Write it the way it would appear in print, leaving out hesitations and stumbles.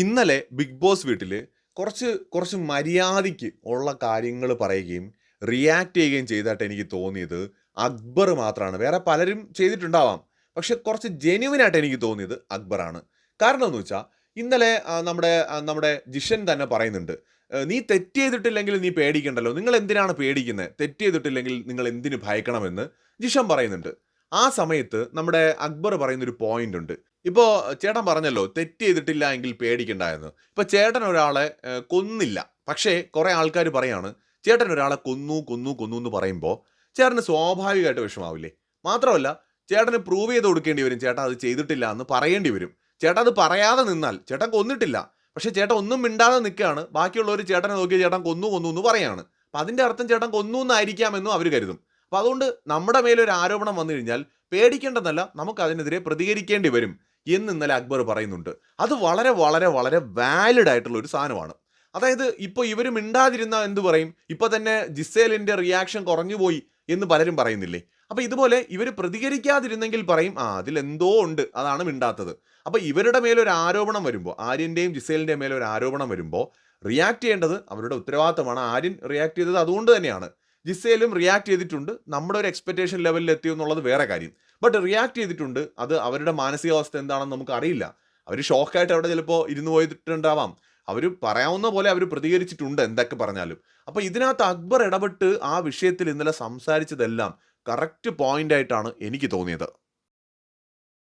ഇന്നലെ big boss വീട്ടിൽ കുറച്ച് കുറച്ച് മര്യാദയ്ക്ക് ഉള്ള കാര്യങ്ങൾ പറയുകയും റിയാക്ട് ചെയ്യുകയും ചെയ്തതായിട്ട് എനിക്ക് തോന്നിയത് അക്ബർ മാത്രമാണ്. വേറെ പലരും ചെയ്തിട്ടുണ്ടാവാം. പക്ഷെ കുറച്ച് ജെന്യുവിൻ ആയിട്ട് എനിക്ക് തോന്നിയത് അക്ബറാണ്. കാരണം എന്ന് വെച്ചാൽ ഇന്നലെ നമ്മുടെ ജിഷൻ തന്നെ പറയുന്നുണ്ട്. നീ തെറ്റ് ചെയ്തിട്ടില്ലെങ്കിൽ നീ പേടിക്കണ്ടല്ലോ. നിങ്ങൾ എന്തിനാണ് പേടിക്കുന്നത്? തെറ്റ് ചെയ്തിട്ടില്ലെങ്കിൽ നിങ്ങൾ എന്തിന് ഭയക്കണമെന്ന് ജിഷൻ പറയുന്നുണ്ട്. ആ സമയത്ത് നമ്മുടെ അക്ബർ പറയുന്നൊരു പോയിന്റ് ഉണ്ട്. ഇപ്പോ ചേട്ടൻ പറഞ്ഞല്ലോ തെറ്റ് ചെയ്തിട്ടില്ല എങ്കിൽ പേടിക്കണ്ട എന്ന്. ഇപ്പൊ ചേട്ടൻ ഒരാളെ കൊന്നില്ല. പക്ഷേ കുറെ ആൾക്കാർ പറയാണ് ചേട്ടൻ ഒരാളെ കൊന്നു കൊന്നു കൊന്നു എന്ന് പറയുമ്പോൾ ചേട്ടന് സ്വാഭാവികമായിട്ട് വിഷമാവില്ലേ? മാത്രമല്ല ചേട്ടന് പ്രൂവ് ചെയ്ത് കൊടുക്കേണ്ടി വരും ചേട്ടൻ അത് ചെയ്തിട്ടില്ല എന്ന് പറയേണ്ടി വരും. ചേട്ടൻ അത് പറയാതെ നിന്നാൽ ചേട്ടൻ കൊന്നിട്ടില്ല. പക്ഷെ ചേട്ടൻ ഒന്നും മിണ്ടാതെ നിൽക്കുകയാണ്. ബാക്കിയുള്ളവർ ചേട്ടനെ നോക്കി ചേട്ടൻ കൊന്നു കൊന്നു എന്ന് പറയാണ്. അപ്പൊ അതിന്റെ അർത്ഥം ചേട്ടൻ കൊന്നു എന്നായിരിക്കാമെന്നും അവർ കരുതും. അപ്പൊ അതുകൊണ്ട് നമ്മുടെ മേലൊരു ആരോപണം വന്നു കഴിഞ്ഞാൽ പേടിക്കേണ്ടെന്നല്ല, നമുക്ക് അതിനെതിരെ പ്രതികരിക്കേണ്ടി വരും എന്ന് ഇന്നലെ അക്ബർ പറയുന്നുണ്ട്. അത് വളരെ വളരെ വളരെ വാലിഡ് ആയിട്ടുള്ള ഒരു സാധനമാണ്. അതായത് ഇപ്പോൾ ഇവർ മിണ്ടാതിരുന്ന എന്ത് പറയും? ഇപ്പൊ തന്നെ ജിസേലിന്റെ റിയാക്ഷൻ കുറഞ്ഞുപോയി എന്ന് പലരും പറയുന്നില്ലേ? അപ്പൊ ഇതുപോലെ ഇവർ പ്രതികരിക്കാതിരുന്നെങ്കിൽ പറയും അതിലെന്തോ ഉണ്ട്, അതാണ് മിണ്ടാത്തത്. അപ്പൊ ഇവരുടെ മേലൊരു ആരോപണം വരുമ്പോൾ, ആര്യന്റെയും ജിസേലിന്റെയും മേലൊരു ആരോപണം വരുമ്പോൾ റിയാക്ട് ചെയ്യേണ്ടത് അവരുടെ ഉത്തരവാദിത്തമാണ്. ആര്യൻ റിയാക്ട് ചെയ്തത് അതുകൊണ്ട് തന്നെയാണ്. ജിസേലും റിയാക്ട് ചെയ്തിട്ടുണ്ട്. നമ്മുടെ ഒരു എക്സ്പെക്ടേഷൻ ലെവലിൽ എത്തിയോ എന്നുള്ളത് വേറെ കാര്യം. ബട്ട് റിയാക്ട് ചെയ്തിട്ടുണ്ട്. അത് അവരുടെ മാനസികാവസ്ഥ എന്താണെന്ന് നമുക്ക് അറിയില്ല. അവർ ഷോക്കായിട്ട് അവിടെ ചിലപ്പോൾ ഇരുന്ന് പോയിട്ടുണ്ടാവാം. അവർ പറയാവുന്ന പോലെ അവർ പ്രതികരിച്ചിട്ടുണ്ട് എന്തൊക്കെ പറഞ്ഞാലും. അപ്പോൾ ഇതിനകത്ത് അക്ബർ ഇടപെട്ട് ആ വിഷയത്തിൽ ഇന്നലെ സംസാരിച്ചതെല്ലാം കറക്റ്റ് പോയിന്റ് ആയിട്ടാണ് എനിക്ക് തോന്നിയത്.